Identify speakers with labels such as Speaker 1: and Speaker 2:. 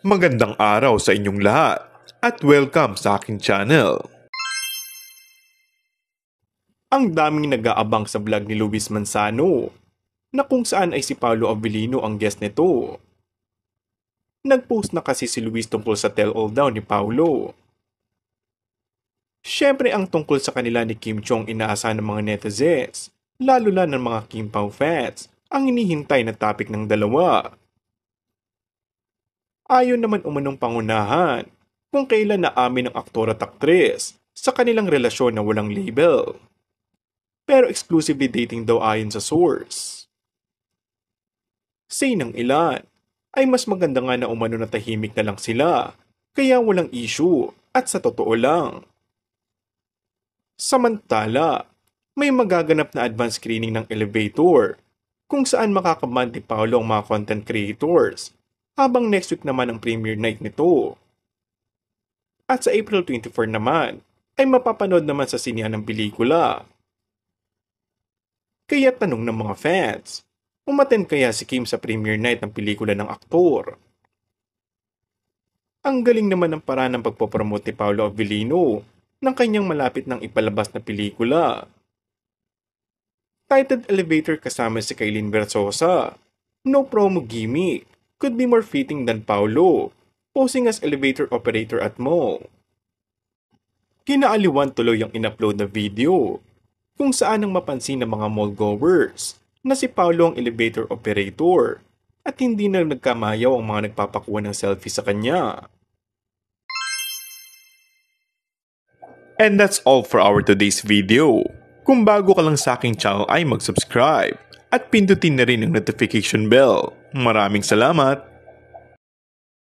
Speaker 1: Magandang araw sa inyong lahat at welcome sa aking channel. Ang daming nag-aabang sa vlog ni Luis Manzano na kung saan ay si Paolo Abilino ang guest nito. Nag-post na kasi si Luis tungkol sa tell-all daw ni Paolo. Siyempre ang tungkol sa kanila ni Kim Chong inaasahan ng mga netizens, lalo na ng mga Kim Pao fans, ang hinihintay na topic ng dalawa. Ayon naman umanong pangunahan kung kailan naamin ng aktor at aktres sa kanilang relasyon na walang label. Pero exclusively dating daw ayon sa source. Say ng ilan, ay mas maganda nga na umano na tahimik na lang sila, kaya walang issue at sa totoo lang. Samantala, may magaganap na advance screening ng Elevator kung saan makakaman ni Paolo ang mga content creators habang next week naman ang premiere night nito. At sa April 24 naman, ay mapapanood naman sa sinehan ng pelikula. Kaya tanong ng mga fans, umattend kaya si Kim sa premiere night ng pelikula ng aktor? Ang galing naman ng paraan ng pagpopromote ni Paolo Abilino ng kanyang malapit ng ipalabas na pelikula. Titled Elevator kasama si Kailin Versosa. No promo gimmick could be more fitting than Paolo, posing as elevator operator at mall. Kinaaliwan tuloy ang in-upload na video, kung saan ang mapansin ng mga mall goers na si Paolo ang elevator operator at hindi na nagkamayaw ang mga nagpapakuha ng selfie sa kanya. And that's all for our today's video. Kung bago ka lang sa aking channel ay mag-subscribe at pindutin na rin ang notification bell. Maraming salamat!